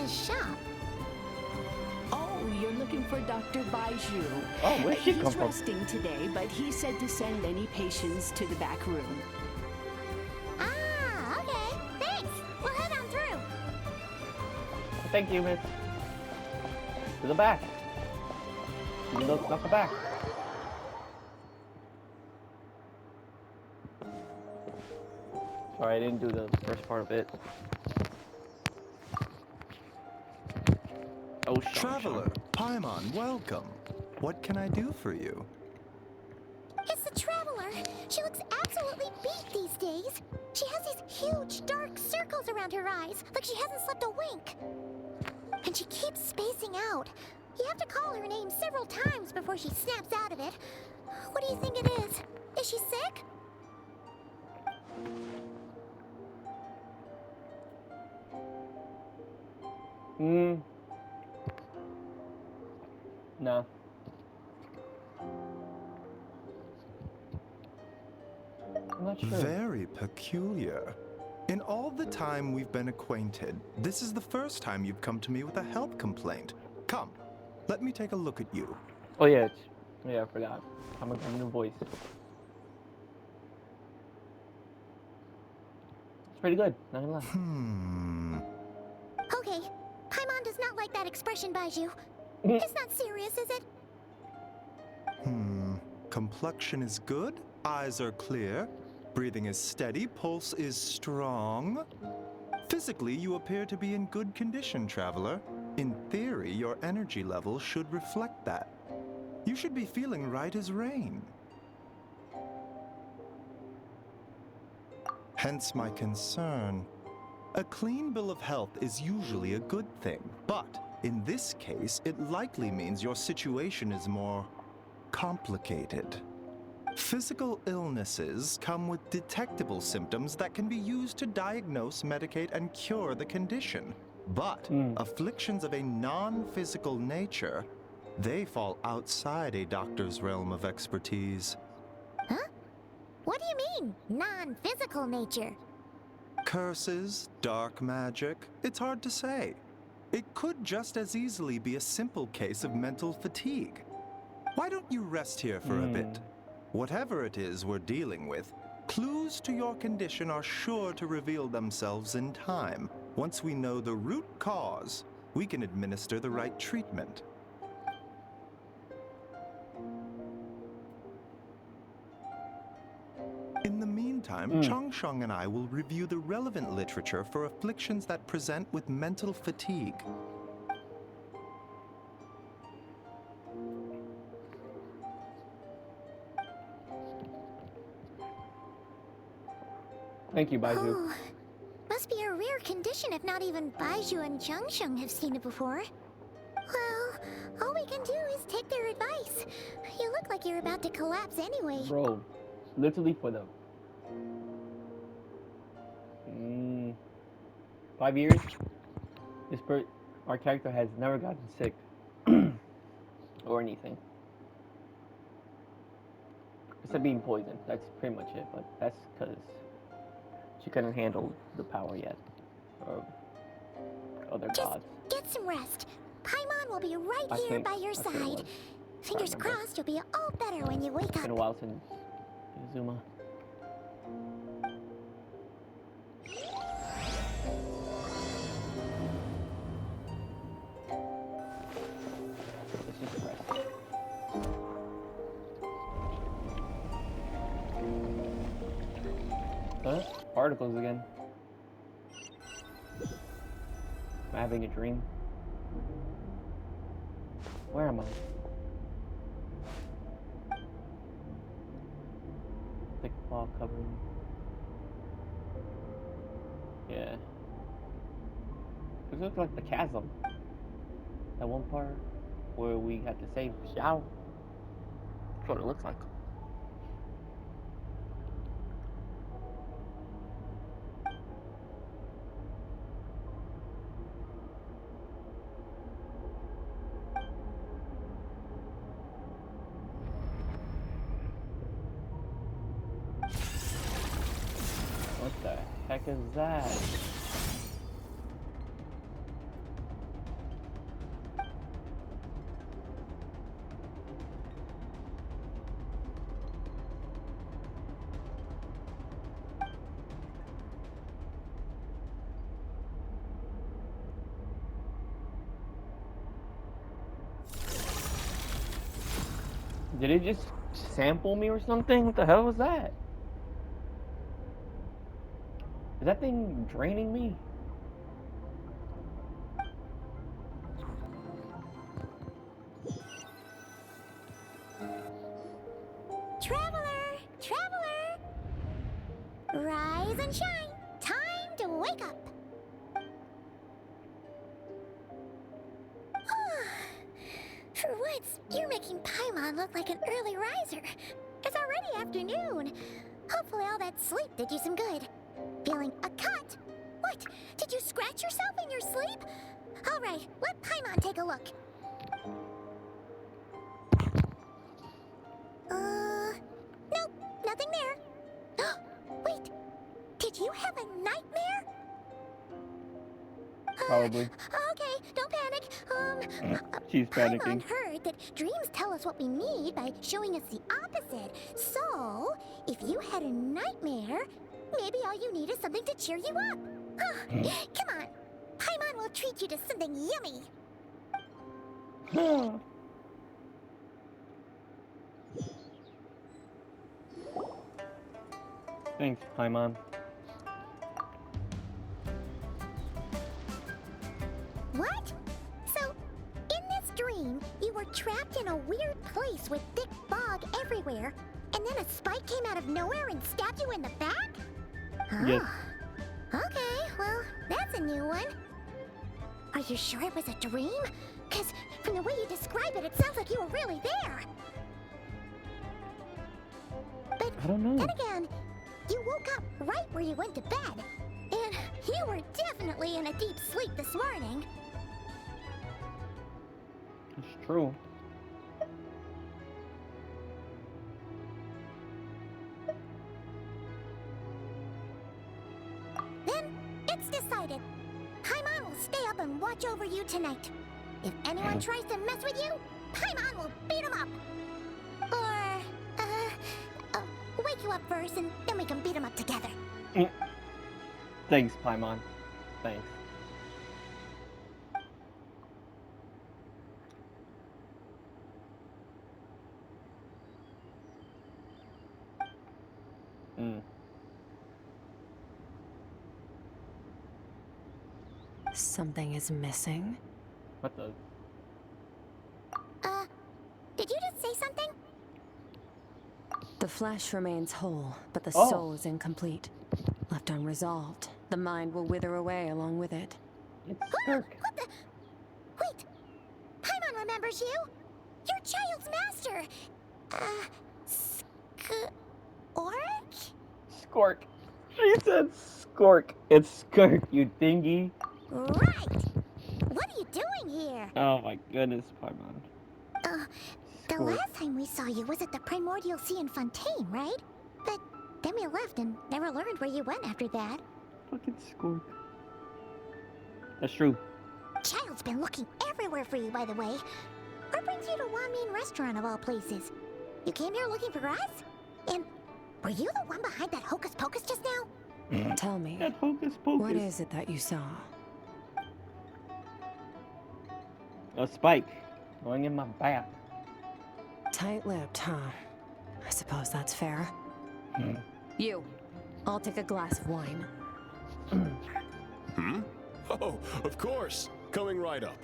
his shop. Oh, you're looking for Dr. Baiju. Oh, where'd she come He's from? resting today, but he said to send any patients to the back room. Ah, okay. Thanks. We'll head on through. Thank you, miss. To the back. You look not the back. Sorry, I didn't do the first part of it. Oh, Traveler, Paimon, welcome. What can I do for you? It's the Traveler. She looks absolutely beat these days. She has these huge dark circles around her eyes, like she hasn't slept a wink. And she keeps spacing out. You have to call her name several times before she snaps out of it. What do you think it is? Is she sick? No. I'm not sure. Very peculiar. In all the time we've been acquainted, this is the first time you've come to me with a health complaint. Come, let me take a look at you. Oh yeah, I forgot. I'm a new voice. It's pretty good, not gonna lie. Okay, Paimon does not like that expression, Baiju. It's not serious, is it? Complexion is good, eyes are clear, breathing is steady, pulse is strong. Physically, you appear to be in good condition, Traveler. In theory, your energy level should reflect that. You should be feeling right as rain. Hence my concern. A clean bill of health is usually a good thing, but in this case, it likely means your situation is more complicated. Physical illnesses come with detectable symptoms that can be used to diagnose, medicate, and cure the condition. But afflictions of a non-physical nature, they fall outside a doctor's realm of expertise. Huh? What do you mean, non-physical nature? Curses, dark magic, it's hard to say. It could just as easily be a simple case of mental fatigue. Why don't you rest here for a bit? Whatever it is we're dealing with, clues to your condition are sure to reveal themselves in time. Once we know the root cause, we can administer the right treatment. In the meantime, Changsheng and I will review the relevant literature for afflictions that present with mental fatigue. Thank you, Baiju. Oh, must be a rare condition if not even Baiju and Changsheng have seen it before. Well, all we can do is take their advice. You look like you're about to collapse anyway. Bro, literally for the 5 years, our character has never gotten sick or anything. Except being poisoned. That's pretty much it, but that's because she couldn't handle the power yet of other gods. Get some rest. Paimon will be right here by your side. Fingers crossed you'll be all better when you wake It's been a up. while since Izuma. Let's just rest. Huh? Particles again. I'm having a dream. Where am I? Thick fog covering. Yeah. It looks like the chasm. That one part where we had to save Xiao. That's what it looks like. What the heck is that? Did it just sample me or something? What the hell was that? Is that thing draining me? Traveler! Traveler! Rise and shine! Time to wake up! For once, you're making Paimon look like an early riser. It's already afternoon. Hopefully all that sleep did you some good. Feeling a cut? What? Did you scratch yourself in your sleep? All right, let Paimon take a look. Nope, nothing there. Wait, did you have a nightmare? Probably. Okay, don't panic. She's panicking. Paimon heard that dreams tell us what we need by showing us the opposite. So, if you had a nightmare, maybe all you need is something to cheer you up. Come on, Paimon will treat you to something yummy. Thanks, Paimon. What? So, in this dream, you were trapped in a weird place with thick fog everywhere, and then a spike came out of nowhere and stabbed you in the back? Yes. Okay, well, that's a new one. Are you sure it was a dream? Because from the way you describe it, it sounds like you were really there. But I don't know. then again, you woke up right where you went to bed. And you were definitely in a deep sleep this morning. It's true. Then it's decided. Paimon will stay up and watch over you tonight. If anyone tries to mess with you, Paimon will beat him up. Or, wake you up first and then we can beat him up together. Thanks, Paimon. Thanks. Something is missing. What the? Did you just say something? The flesh remains whole, but the Oh. soul is incomplete. Left unresolved, the mind will wither away along with it. It's Skirk. What the? Wait! Paimon remembers you! Your child's master! Skork. She said Skork. It's Skirk, you dingy. Right! What are you doing here? Oh my goodness, Paimon. The Skork. last time we saw you was at the Primordial Sea in Fontaine, right? But then we left and never learned where you went after that. Fucking Skork. That's true. Child's been looking everywhere for you, by the way. What brings you to Wanmin Restaurant of all places? You came here looking for us? And were you the one behind that hocus pocus just now? Tell me, That hocus pocus. what is it that you saw? A spike going in my back. Tight-lipped, huh? I suppose that's fair. You, I'll take a glass of wine. Oh, of course. Coming right up.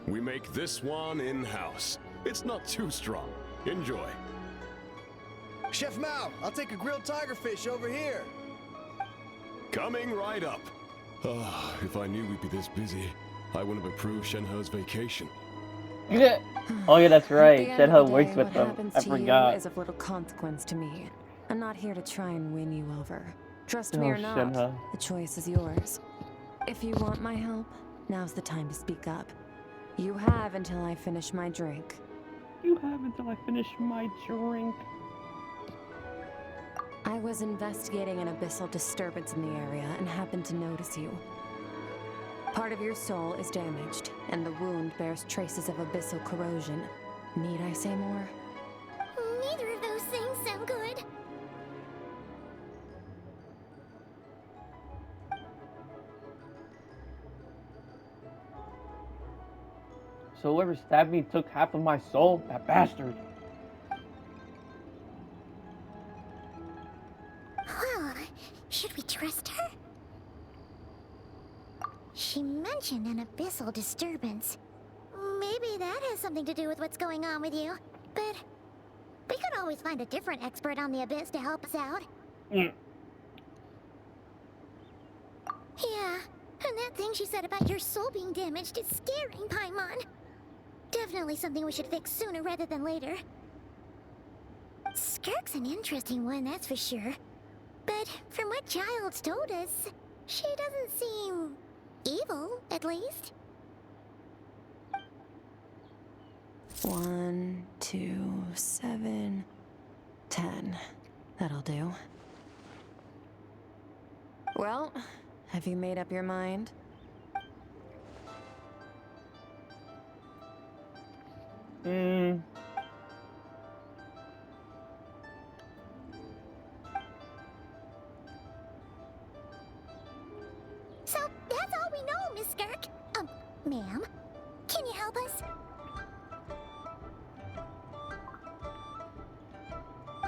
We make this one in-house. It's not too strong. Enjoy. Chef Mao, I'll take a grilled tigerfish over here. Coming right up. Ah, if I knew we'd be this busy, I wouldn't have approved Shenhe's vacation. Yeah. Oh yeah, that's At right. the end of Shenhe the works day, with what them. happens I to forgot. you is of little consequence to me. I'm not here to try and win you over. Trust me Oh, or not, Shenhe. the choice is yours. If you want my help, now's the time to speak up. You have until I finish my drink. You have until I finish my drink. I was investigating an abyssal disturbance in the area and happened to notice you. Part of your soul is damaged, and the wound bears traces of abyssal corrosion. Need I say more? Neither of those things sound good. So whoever stabbed me took half of my soul? That bastard. Huh. Should we trust her? She mentioned an abyssal disturbance. Maybe that has something to do with what's going on with you. But we could always find a different expert on the abyss to help us out. Mm. Yeah, and that thing she said about your soul being damaged is scaring, Paimon. Definitely something we should fix sooner rather than later. Skirk's an interesting one, that's for sure. But from what Child's told us, she doesn't seem evil, at least. 1, 2, 7, 10. That'll do. Well, have you made up your mind? So that's all we know, Miss Skirk. Ma'am, can you help us?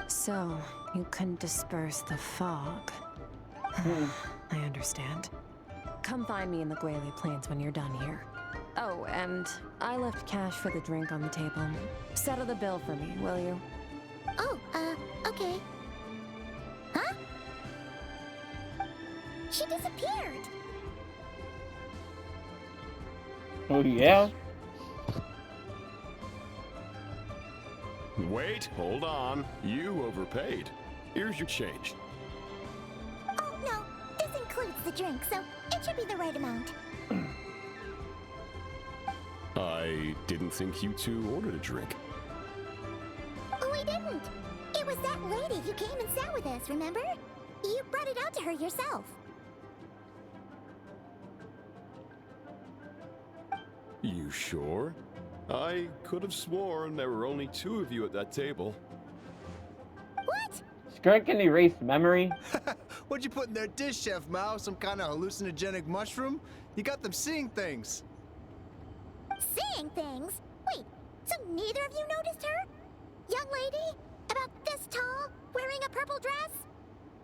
So, you can disperse the fog. I understand. Come find me in the Gwale Plains when you're done here. Oh, and I left cash for the drink on the table. Settle the bill for me, will you? Oh, okay. Huh? She disappeared. Oh yeah? Wait, hold on. You overpaid. Here's your change. Oh, no. This includes the drink, so it should be the right amount. I didn't think you two ordered a drink. We didn't. It was that lady who came and sat with us, remember? You brought it out to her yourself. You sure? I could have sworn there were only 2 of you at that table. What? Skirk can erase memory. What'd you put in their dish, Chef Mao? Some kind of hallucinogenic mushroom? You got them seeing things. Seeing things? Wait, so neither of you noticed her? Young lady? About this tall, wearing a purple dress?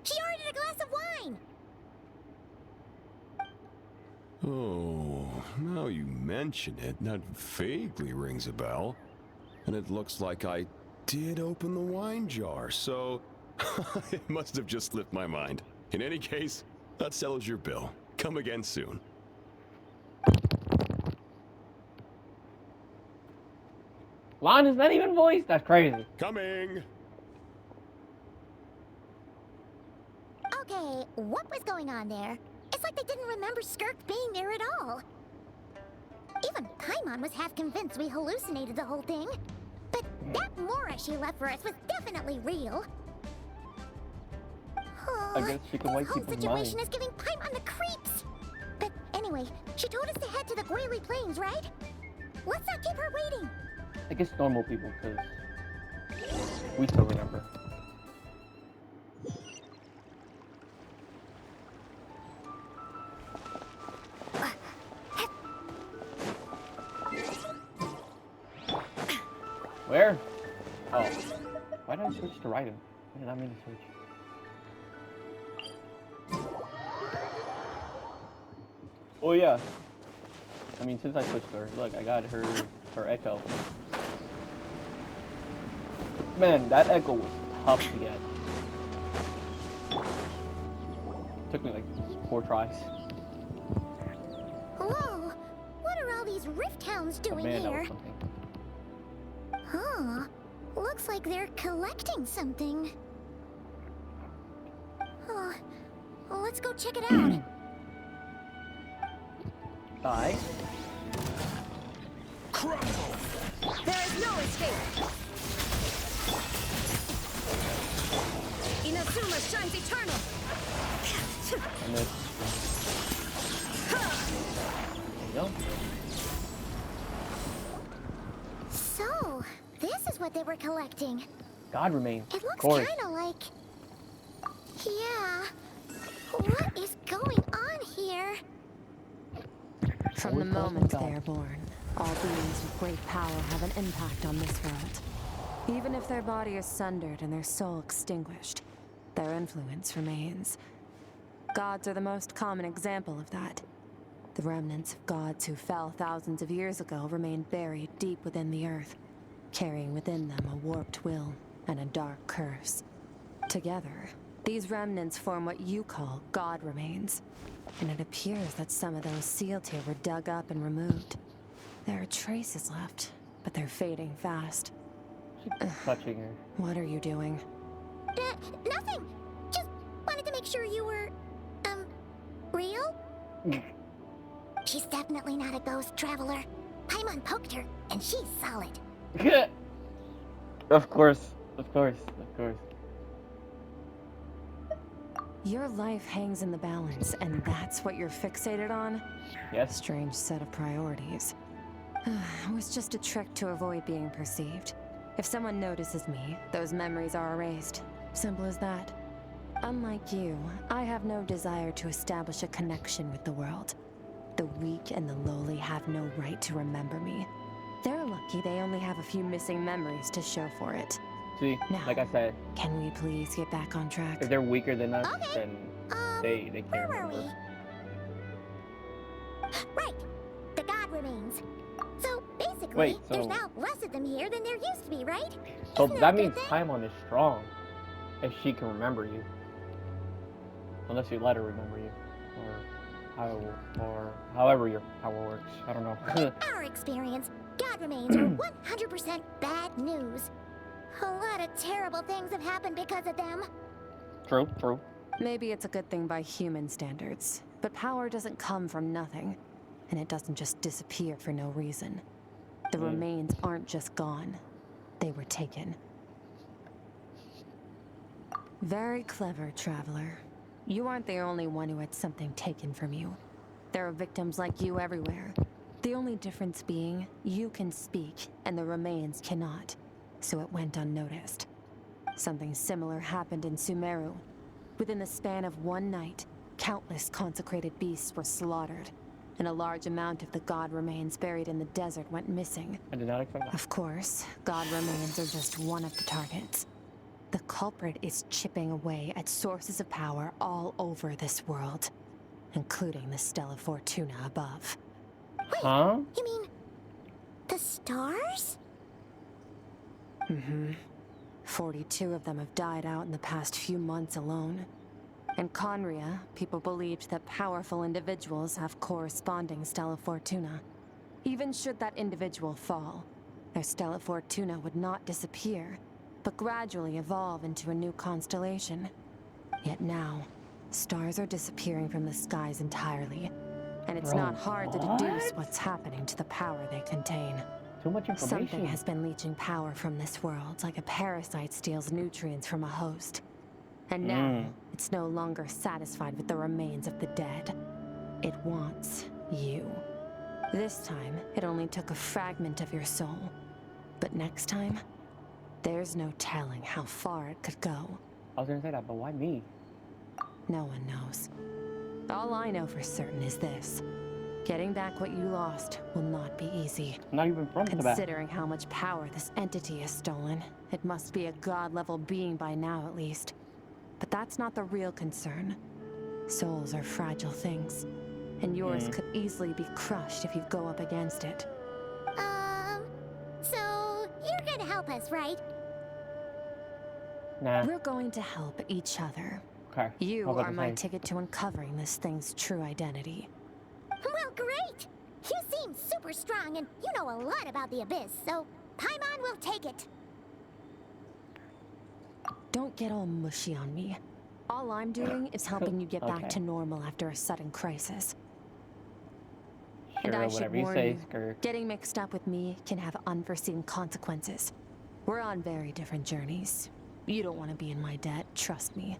She ordered a glass of wine. Oh, now you mention it, that vaguely rings a bell. And it looks like I did open the wine jar, so it must have just slipped my mind. In any case, that settles your bill. Come again soon. Lon is not even voiced? That's crazy. Coming! Okay, what was going on there? It's like they didn't remember Skirk being there at all. Even Paimon was half convinced we hallucinated the whole thing. But that Mora she left for us was definitely real. Oh, I guess she can wipe this whole people's situation minds. is giving Paimon the creeps. But anyway, she told us to head to the Gwale Plains, right? Let's not keep her waiting. I guess normal people, because we still remember. Where? Oh. Why did I switch to Raiden? Why did I mean to switch? Oh yeah. I mean, since I switched to her, look, I got her echo. Man, that echo was tough to get. Took me like 4 tries. Whoa, what are all these Rift Hounds Oh doing man, that here? was something. Huh. Looks like they're collecting something. Oh, well, let's go check it out. Die. There is no escape! Inazuma shines eternal! And this. There you go. So, this is what they were collecting. God remains. It Of looks course. kind of like... Yeah. What is going on here? From the Always goes moment with God. they are born, All beings with great power have an impact on this world. Even if their body is sundered and their soul extinguished, their influence remains. Gods are the most common example of that. The remnants of gods who fell thousands of years ago remain buried deep within the earth, carrying within them a warped will and a dark curse. Together, these remnants form what you call god remains, and it appears that some of those sealed here were dug up and removed. There are traces left, but they're fading fast. Touching her. What are you doing? Nothing. Just wanted to make sure you were, real? She's definitely not a ghost traveler. Paimon poked her, and she's solid. Of course. Of course. Of course. Your life hangs in the balance, and that's what you're fixated on? Yes. Strange set of priorities. It was just a trick to avoid being perceived. If someone notices me, those memories are erased. Simple as that. Unlike you, I have no desire to establish a connection with the world. The weak and the lowly have no right to remember me. They're lucky they only have a few missing memories to show for it. See, Now, like I said, can we please get back on track? if they're weaker than us, Okay. then they Where can't were we? remember. Right. The god remains. So basically, Wait, there's so- now less of them here than there used to be, right? So Isn't that a good means thing? Paimon is strong if she can remember you. Unless you let her remember you. Or however your power works. I don't know. In our experience, god remains are 100% bad news. A lot of terrible things have happened because of them. True, true. Maybe it's a good thing by human standards, but power doesn't come from nothing, and it doesn't just disappear for no reason. The remains aren't just gone, they were taken. Very clever, traveler. You aren't the only one who had something taken from you. There are victims like you everywhere. The only difference being, you can speak, and the remains cannot, so it went unnoticed. Something similar happened in Sumeru. Within the span of one night, countless consecrated beasts were slaughtered, and a large amount of the god remains buried in the desert went missing. I did not expect that. Of course, god remains are just one of the targets. The culprit is chipping away at sources of power all over this world, including the Stella Fortuna above. Huh? You mean the stars? 42 of them have died out in the past few months alone. In Conria, people believed that powerful individuals have corresponding Stella Fortuna. Even should that individual fall, their Stella Fortuna would not disappear, but gradually evolve into a new constellation. Yet now, stars are disappearing from the skies entirely, and it's Bro, not hard to deduce what's happening to the power they contain. Too much information. Something has been leeching power from this world, like a parasite steals nutrients from a host. And now, it's no longer satisfied with the remains of the dead. It wants you. This time, it only took a fragment of your soul. But next time, there's no telling how far it could go. I was gonna say that, but why me? No one knows. All I know for certain is this. Getting back what you lost will not be easy. I'm not even from Tibet. Considering how much power this entity has stolen, it must be a god-level being by now at least. But that's not the real concern. Souls are fragile things, and yours could easily be crushed if you go up against it. So you're gonna help us, right? Nah. We're going to help each other. Okay. You I was about are to my say. ticket to uncovering this thing's true identity. Well, great! You seem super strong, and you know a lot about the Abyss, so Paimon will take it. Don't get all mushy on me. All I'm doing is helping you get back Okay. to normal after a sudden crisis. Sure, And I should whatever you warn say, you, Skirk. getting mixed up with me can have unforeseen consequences. We're on very different journeys. You don't want to be in my debt, trust me.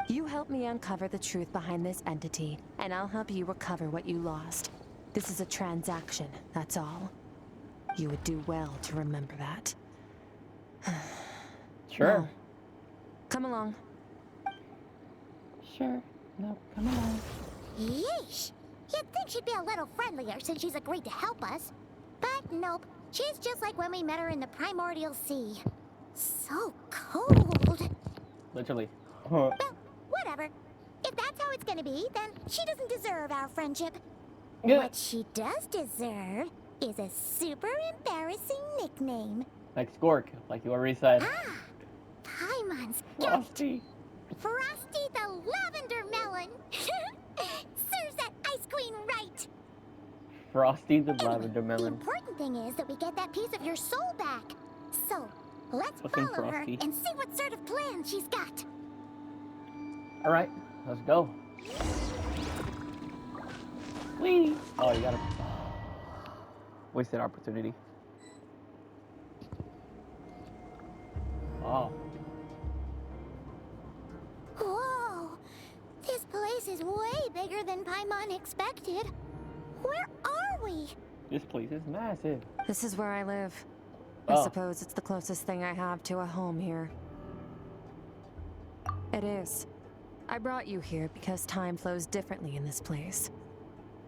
You help me uncover the truth behind this entity, and I'll help you recover what you lost. This is a transaction, that's all. You would do well to remember that. Sure. Now, come along. Sure. No, come on. Yeesh! You'd think she'd be a little friendlier since she's agreed to help us. But nope, she's just like when we met her in the primordial sea. So cold. Literally. Well, whatever. If that's how it's gonna be, then she doesn't deserve our friendship. Yeah. What she does deserve is a super embarrassing nickname. Like Skirk, like you already said. Ah, Paimon's Frosty. Frosty the Lavender Melon. Serves that Ice Queen right. Frosty the Anyway, lavender the melon. important thing is that we get that piece of your soul back. So, let's Fucking follow her Frosty. and see what sort of plan she's got. Alright, let's go. Whee! Oh, you gotta. Wasted opportunity. Oh. Whoa! This place is way bigger than Paimon expected. Where are we? This place is massive. This is where I live. Oh. I suppose it's the closest thing I have to a home here. It is. I brought you here because time flows differently in this place.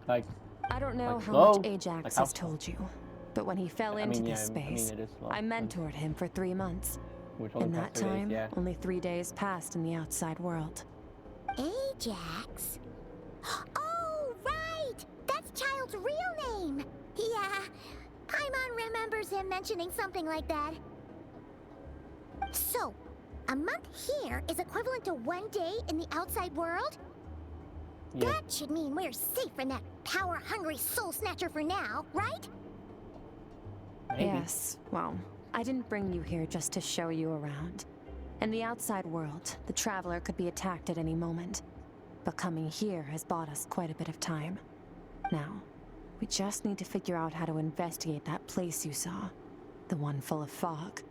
Like, I don't know Like how slow? much Ajax Like how has told you, but when he fell I into mean, this yeah, I mean, space, it is slow. I mentored him for 3 months. which only In that passed 3 days, time, yeah. only 3 days passed in the outside world. Ajax? Oh, right! That's Child's real name! Yeah, Paimon remembers him mentioning something like that. So, a month here is equivalent to 1 day in the outside world? Yeah. That should mean we're safe from that power-hungry soul snatcher for now, right? Maybe. Yes, well, I didn't bring you here just to show you around. In the outside world, the Traveler could be attacked at any moment. But coming here has bought us quite a bit of time. Now, we just need to figure out how to investigate that place you saw. The one full of fog.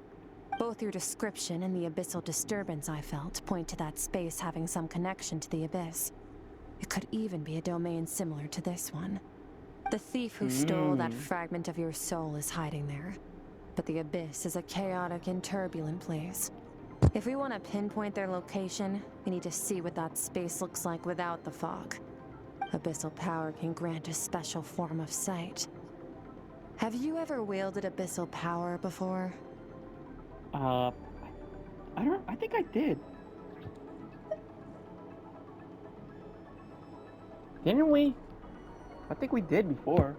Both your description and the abyssal disturbance I felt point to that space having some connection to the abyss. It could even be a domain similar to this one. The thief who stole that fragment of your soul is hiding there. But the abyss is a chaotic and turbulent place. If we want to pinpoint their location, we need to see what that space looks like without the fog. Abyssal power can grant a special form of sight. Have you ever wielded abyssal power before? I think I did. Didn't we? I think we did before.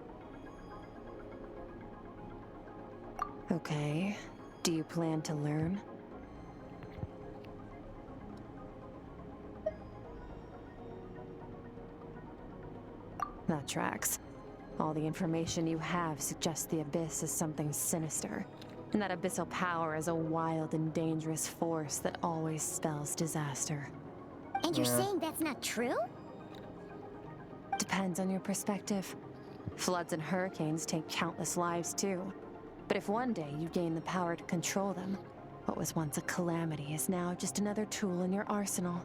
Okay. Do you plan to learn? That tracks. All the information you have suggests the abyss is something sinister, and that abyssal power is a wild and dangerous force that always spells disaster. And you're saying that's not true? Depends on your perspective. Floods and hurricanes take countless lives too. But if one day you gain the power to control them, what was once a calamity is now just another tool in your arsenal.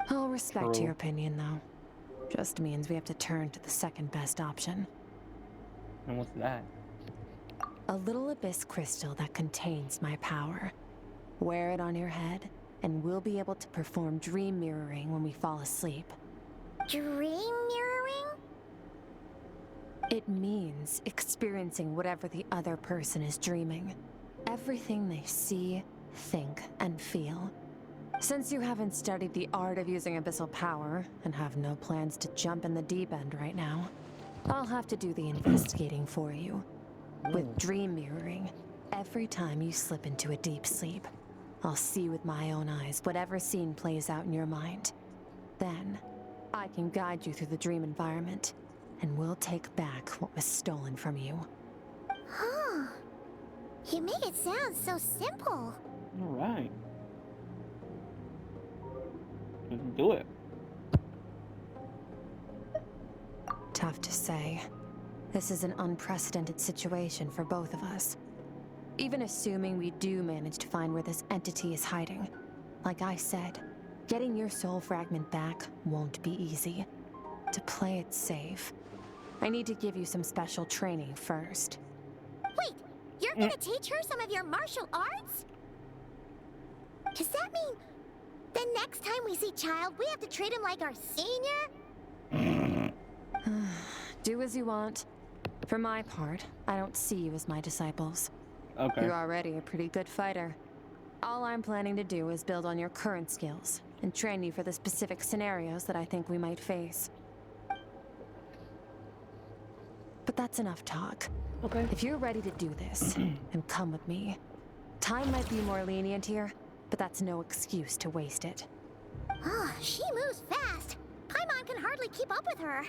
I'll respect True. your opinion, though. Just means we have to turn to the second best option. And what's that? A little abyss crystal that contains my power. Wear it on your head, and we'll be able to perform dream mirroring when we fall asleep. Dream mirroring? It means experiencing whatever the other person is dreaming. Everything they see, think, and feel. Since you haven't studied the art of using abyssal power, and have no plans to jump in the deep end right now, I'll have to do the investigating for you. With dream mirroring, every time you slip into a deep sleep, I'll see with my own eyes whatever scene plays out in your mind. Then, I can guide you through the dream environment, and we'll take back what was stolen from you. Huh. You make it sound so simple. Alright. Let's do it. Tough to say. This is an unprecedented situation for both of us. Even assuming we do manage to find where this entity is hiding, like I said, getting your soul fragment back won't be easy. To play it safe, I need to give you some special training first. Wait, you're gonna teach her some of your martial arts? Does that mean the next time we see Child, we have to treat him like our senior? Do as you want. For my part, I don't see you as my disciples. Okay. You're already a pretty good fighter. All I'm planning to do is build on your current skills and train you for the specific scenarios that I think we might face. But that's enough talk. Okay. If you're ready to do this, then come with me. Time might be more lenient here, but that's no excuse to waste it. Oh, she moves fast. Paimon can hardly keep up with her.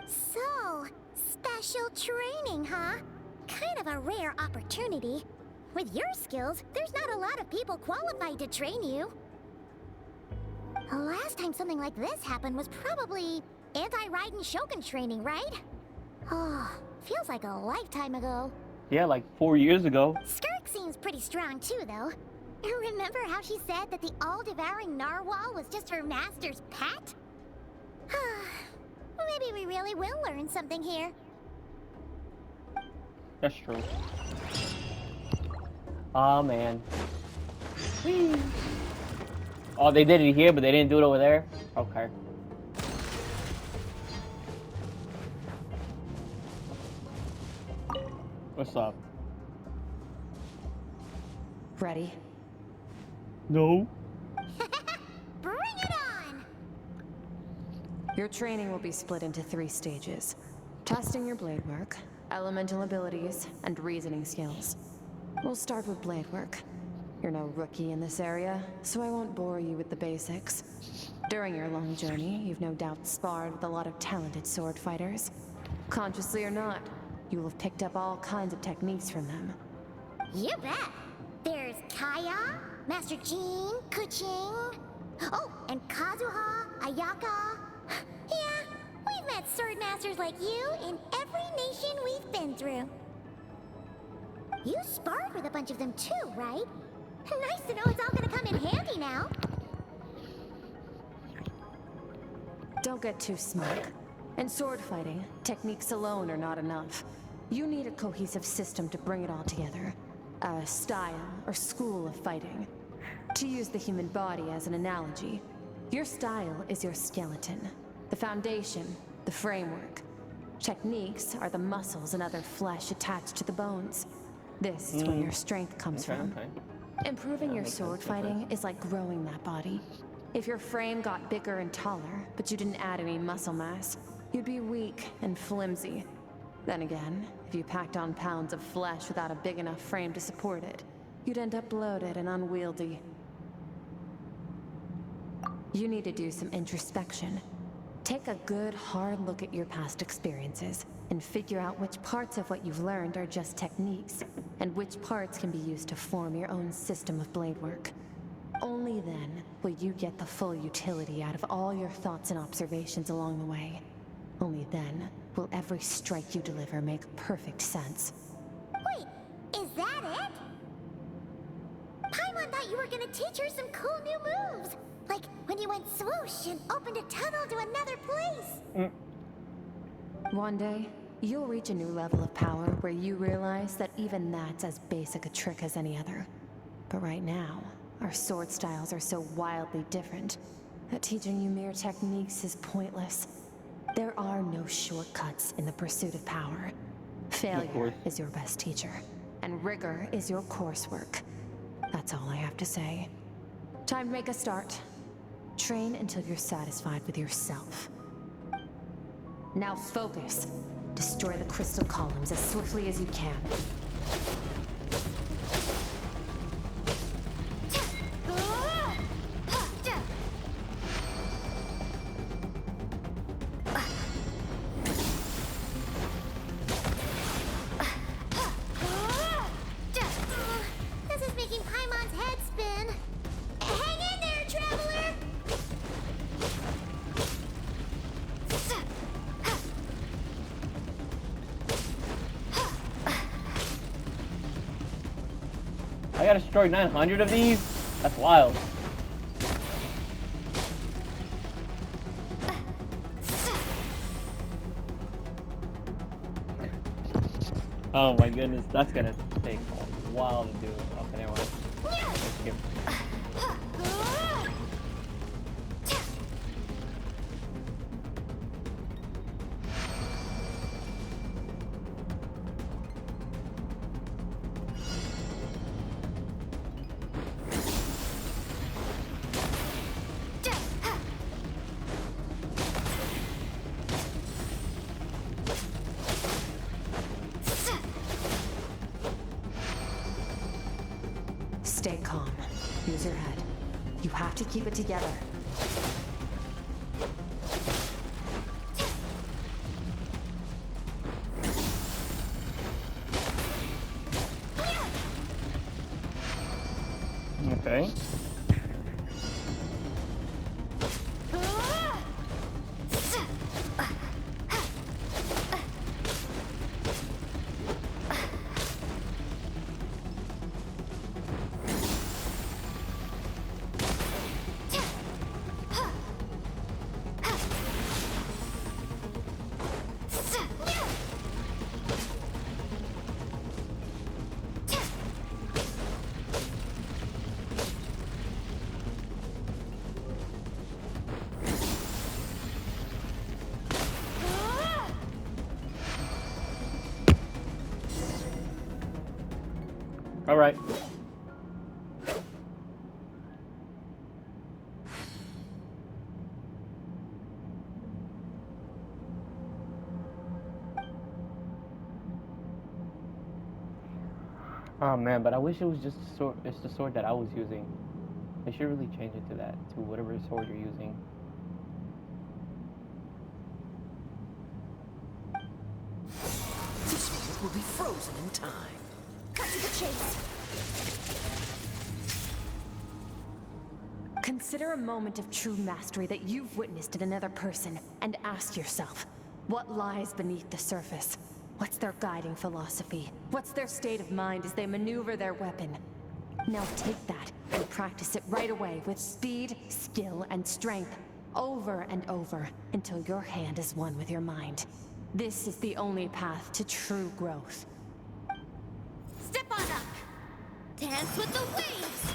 So, special training, huh? Kind of a rare opportunity. With your skills, there's not a lot of people qualified to train you. The last time something like this happened was probably anti-Raiden Shogun training, right? Oh, feels like a lifetime ago. Yeah, like 4 years ago. Skirk seems pretty strong too, though. Remember how she said that the all-devouring narwhal was just her master's pet? Maybe we really will learn something here. That's true. Oh man. Whee. Oh, they did it here, but they didn't do it over there? Okay. What's up? Ready? No. Bring it on! Your training will be split into 3 stages. Testing your blade work, elemental abilities, and reasoning skills. We'll start with blade work. You're no rookie in this area, so I won't bore you with the basics. During your long journey, you've no doubt sparred with a lot of talented sword fighters. Consciously or not, you will have picked up all kinds of techniques from them. You bet! There's Kaya, Master Jean, Kuching... Oh, and Kazuha, Ayaka... Yeah, we've met sword masters like you in every nation we've been through. You sparred with a bunch of them too, right? Nice to know it's all gonna come in handy now. Don't get too smug. In sword fighting, techniques alone are not enough. You need a cohesive system to bring it all together. A style or school of fighting. To use the human body as an analogy, your style is your skeleton. The foundation, the framework. Techniques are the muscles and other flesh attached to the bones. This is where your strength comes from. Improving your sword fighting is like growing that body. If your frame got bigger and taller, but you didn't add any muscle mass, you'd be weak and flimsy. Then again, if you packed on pounds of flesh without a big enough frame to support it, you'd end up bloated and unwieldy. You need to do some introspection. Take a good, hard look at your past experiences and figure out which parts of what you've learned are just techniques, and which parts can be used to form your own system of blade work. Only then will you get the full utility out of all your thoughts and observations along the way. Only then will every strike you deliver make perfect sense. Wait, is that it? Paimon thought you were gonna teach her some cool new moves. Like when you went swoosh and opened a tunnel to another place. One day, you'll reach a new level of power where you realize that even that's as basic a trick as any other. But right now, our sword styles are so wildly different that teaching you mere techniques is pointless. There are no shortcuts in the pursuit of power. Failure is your best teacher, and rigor is your coursework. That's all I have to say. Time to make a start. Train until you're satisfied with yourself. Now focus. Destroy the crystal columns as swiftly as you can. This is making Paimon's head spin. Hang in there, traveler! I gotta destroy 900 of these? That's wild. Oh my goodness, that's gonna take a while to do. Okay, never mind. Let's skip. Stay calm. Use your head. You have to keep it together. Okay. All right. Oh man, but I wish it was just the sword. It's the sword that I was using. They should really change it to that, to whatever sword you're using. This moment will be frozen in time. Cut to the chase. Consider a moment of true mastery that you've witnessed in another person, and ask yourself, what lies beneath the surface? What's their guiding philosophy? What's their state of mind as they maneuver their weapon? Now take that and practice it right away with speed, skill, and strength, over and over, until your hand is one with your mind. This is the only path to true growth. Step on up. Dance with the waves.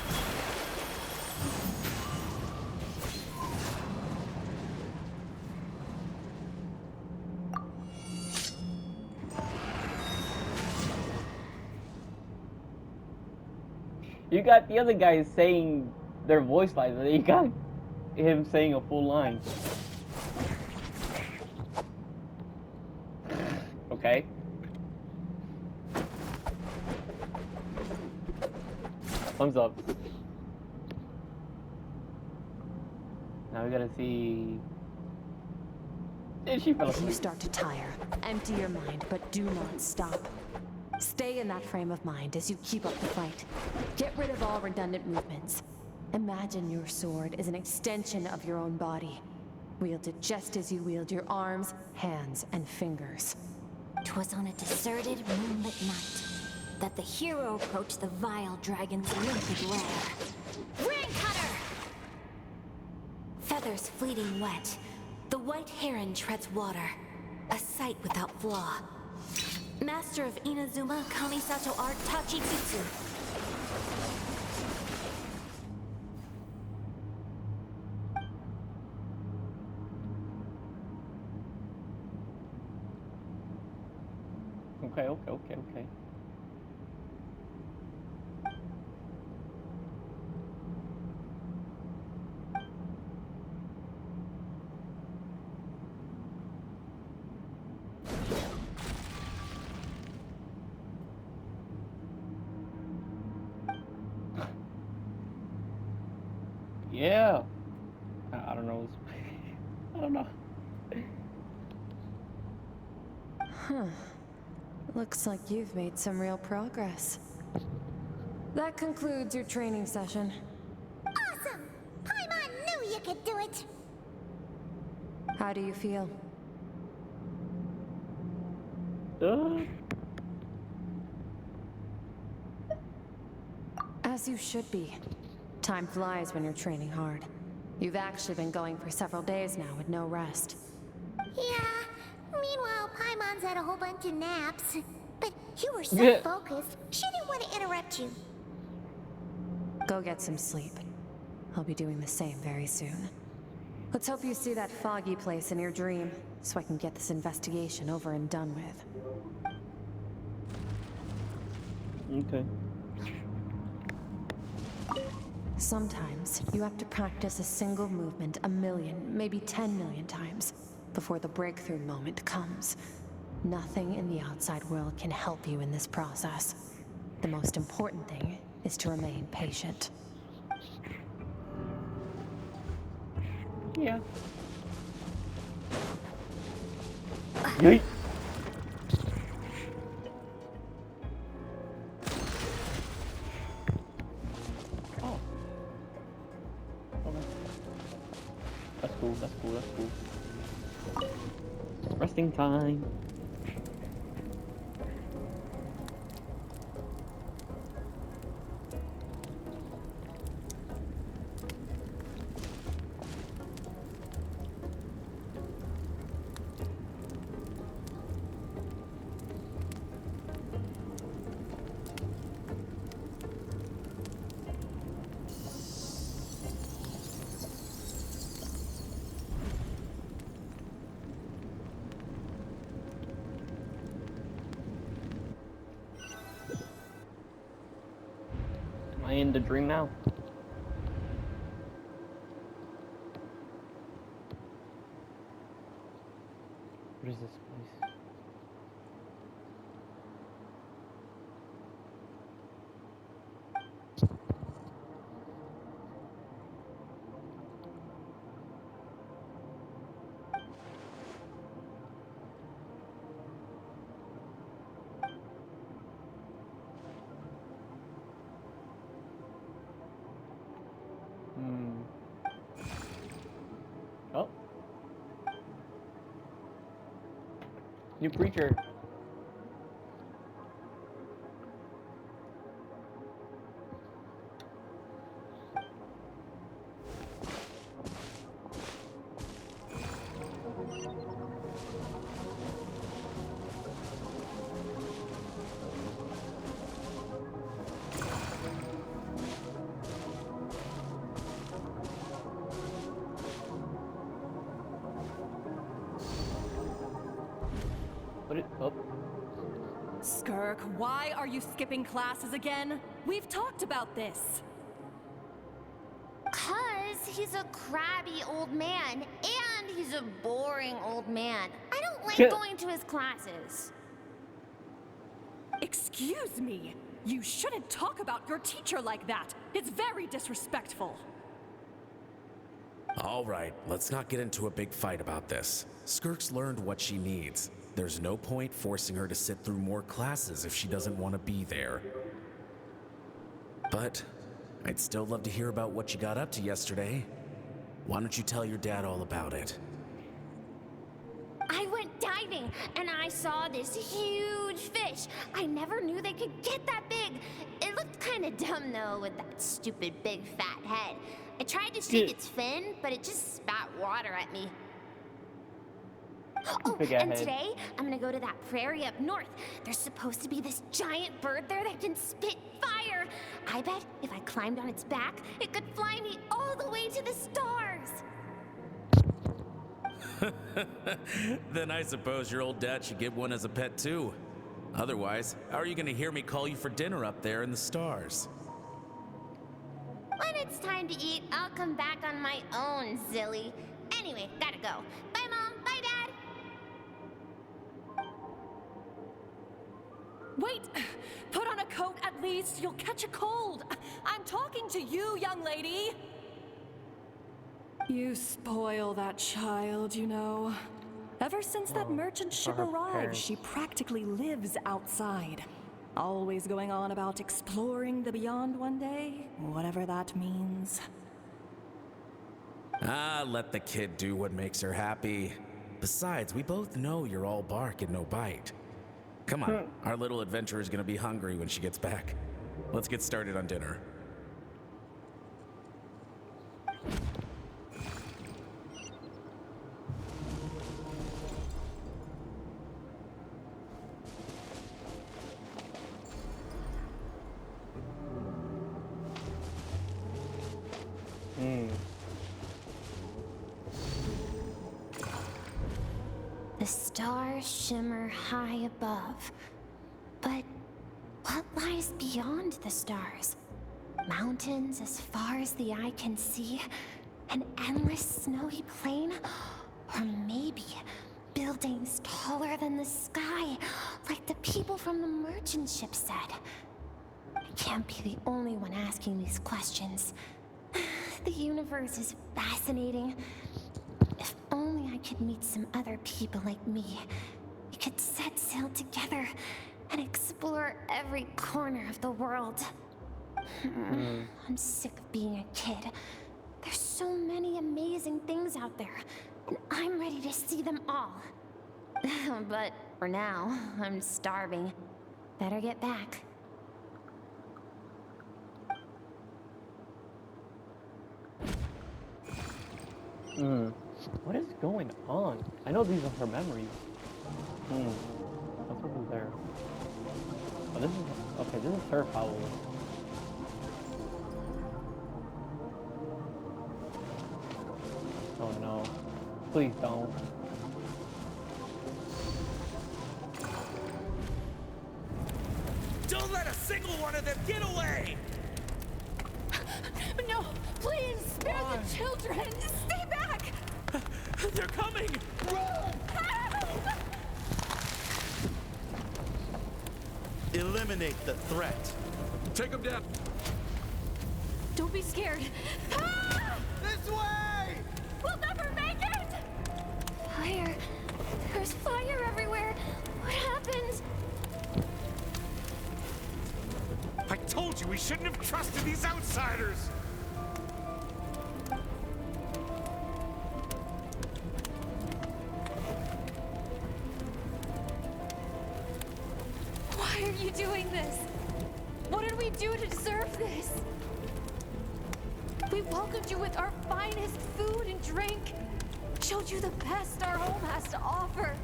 You got the other guys saying their voice lines, and you got him saying a full line. Okay. Thumbs up. Now we gotta see. She fell If you asleep. start to tire, empty your mind, but do not stop. Stay in that frame of mind as you keep up the fight. Get rid of all redundant movements. Imagine your sword is an extension of your own body. Wield it just as you wield your arms, hands, and fingers. 'Twas on a deserted moonlit night that the hero approached the vile dragon's limpid lair. Ring cutter! Feathers fleeting wet, the white heron treads water, a sight without flaw. Master of Inazuma Kamisato art Tachijutsu. Okay. Yeah. I don't know. I don't know. Huh. Looks like you've made some real progress. That concludes your training session. Awesome! Paimon knew you could do it! How do you feel? As you should be. Time flies when you're training hard. You've actually been going for several days now with no rest. Yeah. Meanwhile, Paimon's had a whole bunch of naps. But you were so Yeah. focused, she didn't want to interrupt you. Go get some sleep. I'll be doing the same very soon. Let's hope you see that foggy place in your dream, so I can get this investigation over and done with. Okay. Sometimes, you have to practice a single movement 1,000,000, maybe 10,000,000 times, before the breakthrough moment comes. Nothing in the outside world can help you in this process. The most important thing is to remain patient. Yeah. Yeet. Oh. Okay. That's cool, that's cool, that's cool. Resting time. Am I in the dream now? What is this place? Oh. New creature. What it? Oh. Skirk, why are you skipping classes again? We've talked about this. 'Cause he's a crabby old man, and he's a boring old man. I don't like going to his classes. Excuse me. You shouldn't talk about your teacher like that. It's very disrespectful. All right, let's not get into a big fight about this. Skirk's learned what she needs. There's no point forcing her to sit through more classes if she doesn't want to be there. But I'd still love to hear about what you got up to yesterday. Why don't you tell your dad all about it? I went diving, and I saw this huge fish. I never knew they could get that big. It looked kind of dumb, though, with that stupid big fat head. I tried to shake its fin, but it just spat water at me. Oh, and today, I'm gonna go to that prairie up north. There's supposed to be this giant bird there that can spit fire. I bet if I climbed on its back, it could fly me all the way to the stars. Then I suppose your old dad should get one as a pet too. Otherwise, how are you gonna hear me call you for dinner up there in the stars? When it's time to eat, I'll come back on my own, Zilly. Anyway, gotta go. Bye, Mom. Bye, Dad. Wait! Put on a coat at least. You'll catch a cold. I'm talking to you, young lady. You spoil that child, you know. Ever since that merchant ship arrived, she practically lives outside. Always going on about exploring the beyond one day, whatever that means. Ah, let the kid do what makes her happy. Besides, we both know you're all bark and no bite. Come on, our little adventurer's gonna be hungry when she gets back. Let's get started on dinner. The stars shimmer high above. But what lies beyond the stars? Mountains as far as the eye can see? An endless snowy plain? Or maybe buildings taller than the sky, like the people from the merchant ship said? I can't be the only one asking these questions. The universe is fascinating. If only I could meet some other people like me. We could set sail together and explore every corner of the world. I'm sick of being a kid. There's so many amazing things out there, and I'm ready to see them all. But for now, I'm starving. Better get back. What is going on? I know these are her memories. What's over there? Oh, this is... Okay, this is her probably. Oh no. Please don't. Don't let a single one of them get away! No, please, spare the children! Stay back! They're coming! Eliminate the threat. Take them down! Don't be scared. Ah! This way! We'll never make it! Fire. There's fire everywhere. What happened? I told you we shouldn't have trusted these outsiders! Why are you doing this? What did we do to deserve this? We welcomed you with our finest food and drink, showed you the best our home has to offer,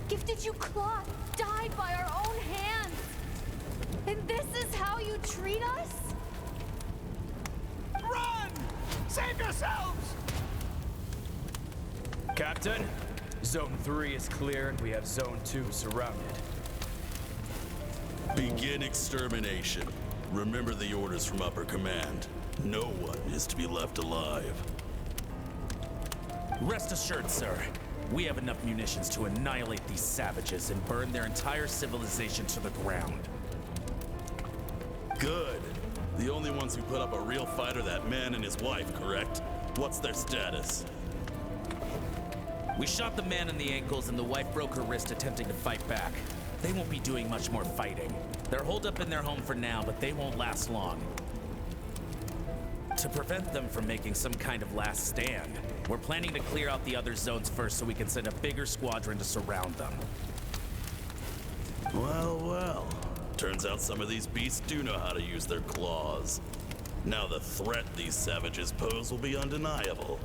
gifted you cloth dyed by our own hands. And this is how you treat us? Run! Save yourselves! Captain, Zone 3 is clear and we have Zone 2 surrounded. Begin extermination. Remember the orders from upper command. No one is to be left alive. Rest assured, sir. We have enough munitions to annihilate these savages and burn their entire civilization to the ground. Good. The only ones who put up a real fight are that man and his wife, correct? What's their status? We shot the man in the ankles and the wife broke her wrist attempting to fight back. They won't be doing much more fighting. They're holed up in their home for now, but they won't last long. To prevent them from making some kind of last stand, we're planning to clear out the other zones first so we can send a bigger squadron to surround them. Well, well. Turns out some of these beasts do know how to use their claws. Now the threat these savages pose will be undeniable.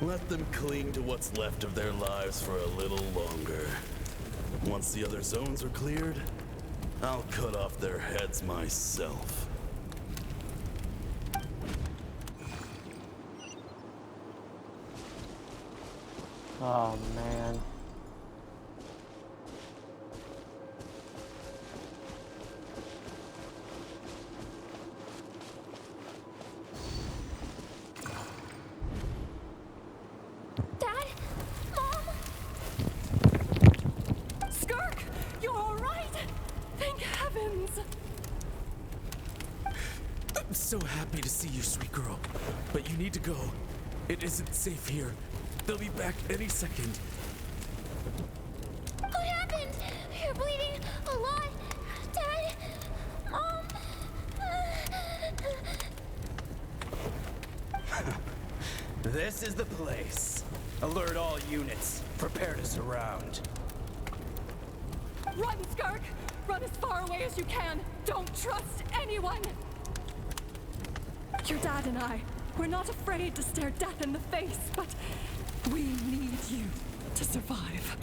Let them cling to what's left of their lives for a little longer. Once the other zones are cleared, I'll cut off their heads myself. Oh man. Dad? Mom? Skirk, you're all right? Thank heavens. I'm so happy to see you, sweet girl. But you need to go. It isn't safe here. They'll be back any second. What happened? You're bleeding a lot. Dad? Mom? This is the place. Alert all units. Prepare to surround. Run, Skirk! Run as far away as you can. Don't trust anyone. Your dad and I, we're not afraid to stare death in the face, but we need you to survive.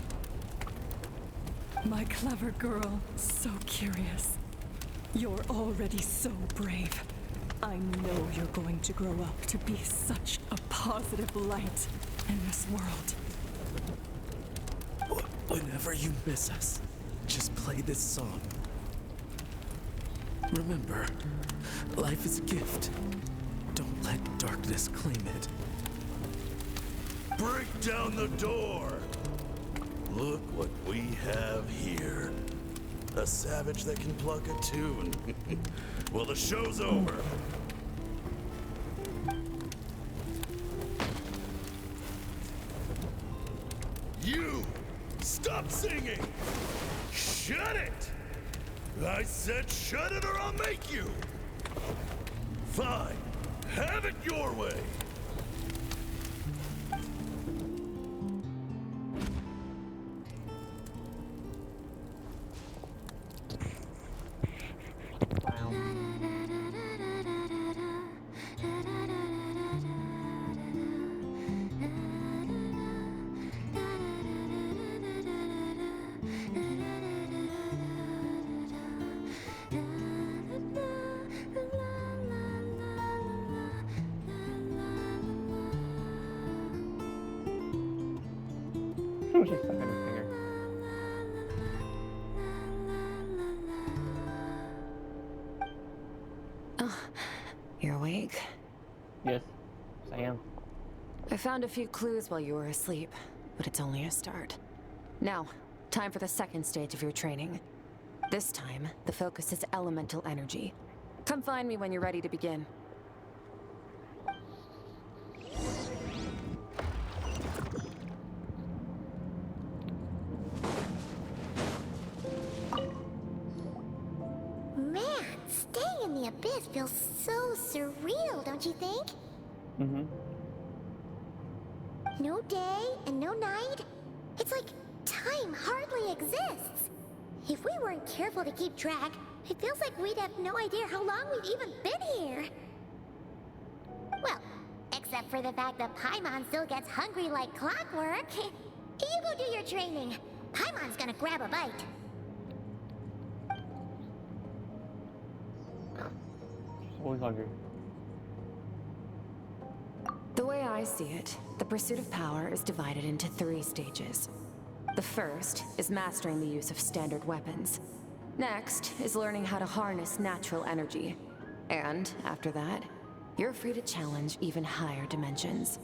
My clever girl, so curious. You're already so brave. I know you're going to grow up to be such a positive light in this world. Whenever you miss us, just play this song. Remember, life is a gift. Don't let darkness claim it. Break down the door! Look what we have here. A savage that can pluck a tune. Well, the show's over. You! Stop singing! Shut it! I said shut it or I'll make you! Fine. Have it your way. She was just stuck in his finger. You're awake? Yes, I am. I found a few clues while you were asleep, but it's only a start. Now, time for the second stage of your training. This time, the focus is elemental energy. Come find me when you're ready to begin. Man, staying in the abyss feels so surreal, don't you think? Mm-hmm. No day and no night. It's like time hardly exists. If we weren't careful to keep track, it feels like we'd have no idea how long we've even been here. Well, except for the fact that Paimon still gets hungry like clockwork. You go do your training. Paimon's gonna grab a bite. Always hungry. The way I see it, the pursuit of power is divided into 3 stages. The first is mastering the use of standard weapons. Next is learning how to harness natural energy. And after that, you're free to challenge even higher dimensions.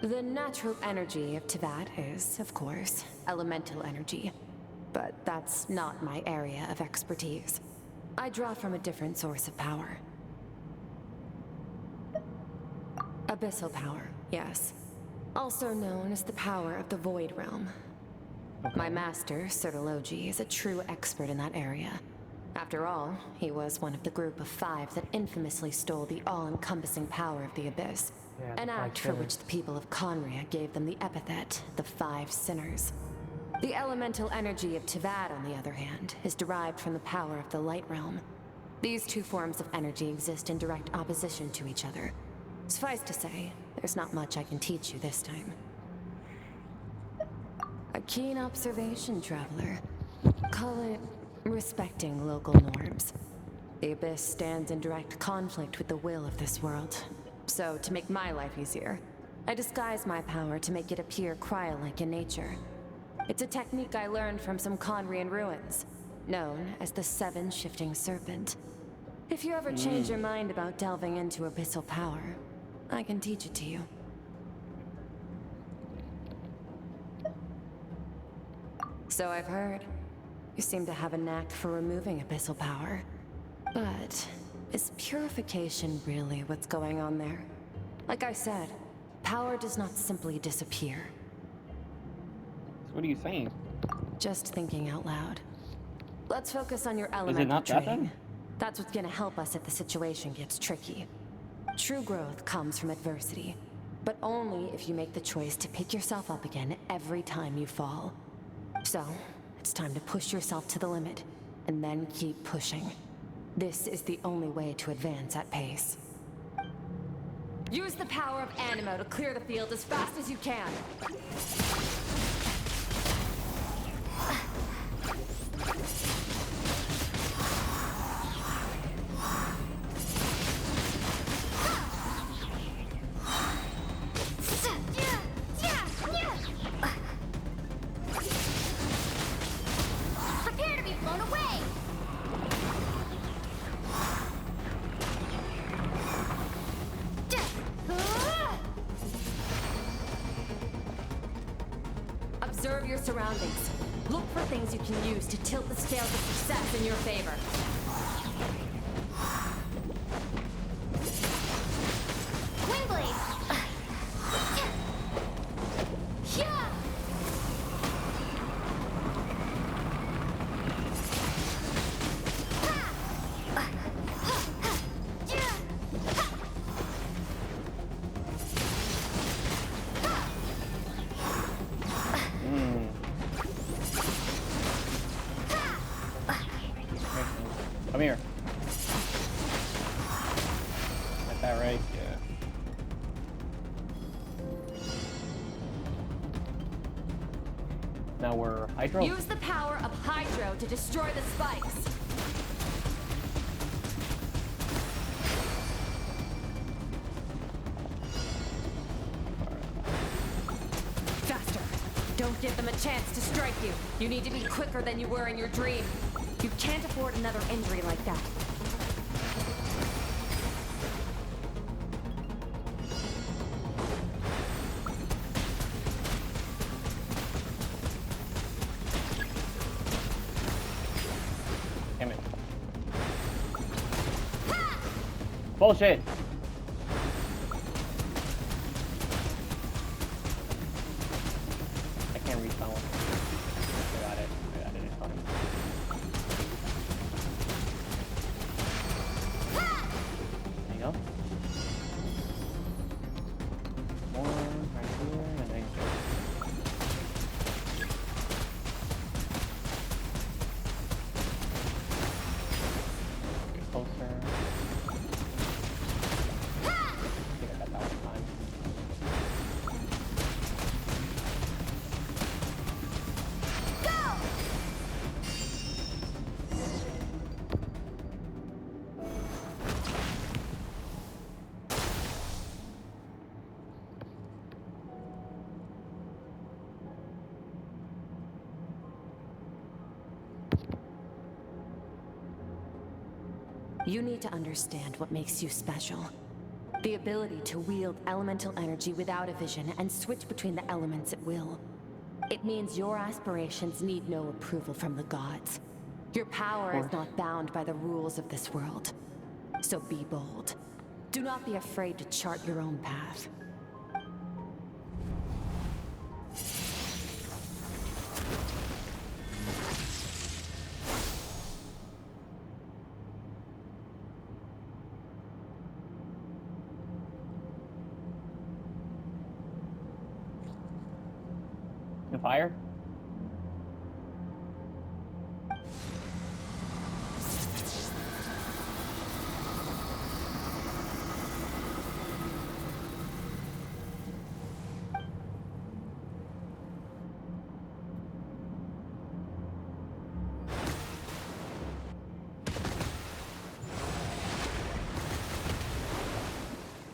The natural energy of Teyvat is, of course, elemental energy. But that's not my area of expertise. I draw from a different source of power. Abyssal power, yes. Also known as the power of the Void Realm. My master, Sertologi, is a true expert in that area. After all, he was one of the group of 5 that infamously stole the all-encompassing power of the Abyss. Yeah, An the act 5 for which the people of Conria gave them the epithet, the 5 Sinners. The elemental energy of Teyvat, on the other hand, is derived from the power of the Light Realm. These 2 forms of energy exist in direct opposition to each other. Suffice to say, there's not much I can teach you this time. A keen observation, traveler. Call it respecting local norms. The Abyss stands in direct conflict with the will of this world. So, to make my life easier, I disguise my power to make it appear cryo-like in nature. It's a technique I learned from some Conrian ruins, known as the 7 Shifting Serpent. If you ever change your mind about delving into abyssal power, I can teach it to you. So I've heard. You seem to have a knack for removing abyssal power. But is purification really what's going on there? Like I said, power does not simply disappear. So what are you saying? Just thinking out loud. Let's focus on your Is it elemental not that training. then? That's what's gonna help us if the situation gets tricky. True growth comes from adversity, but only if you make the choice to pick yourself up again every time you fall. So, it's time to push yourself to the limit, and then keep pushing. This is the only way to advance at pace. Use the power of Animo to clear the field as fast as you can. Prepare to be blown away! Observe your surroundings. Look for things you can use to tilt the scales of success in your favor. Wind blade. Yeah. Come here. Got that right? Yeah. Now we're Hydro. Use the power of Hydro to destroy the spikes. Faster. Don't give them a chance to strike you. You need to be quicker than you were in your dream. You can't afford another injury like that. Damn it. Bullshit. I can't reach that one. I got it. It's fine. There you go. One right here, and then go. Get closer. I think I got that one time. You need to understand what makes you special. The ability to wield elemental energy without a vision and switch between the elements at will. It means your aspirations need no approval from the gods. Your power is not bound by the rules of this world. So be bold. Do not be afraid to chart your own path. The fire?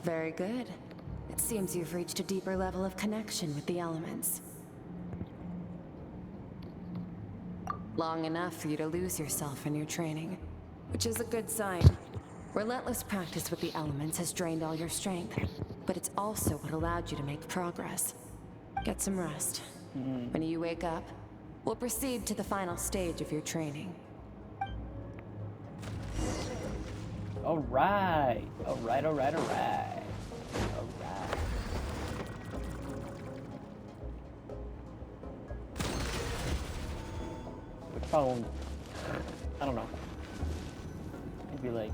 Very good. It seems you've reached a deeper level of connection with the elements. Long enough for you to lose yourself in your training, which is a good sign. Relentless practice with the elements has drained all your strength, but it's also what allowed you to make progress. Get some rest. When you wake up, we'll proceed to the final stage of your training. Alright. Alright. Which phone? I don't know. Maybe like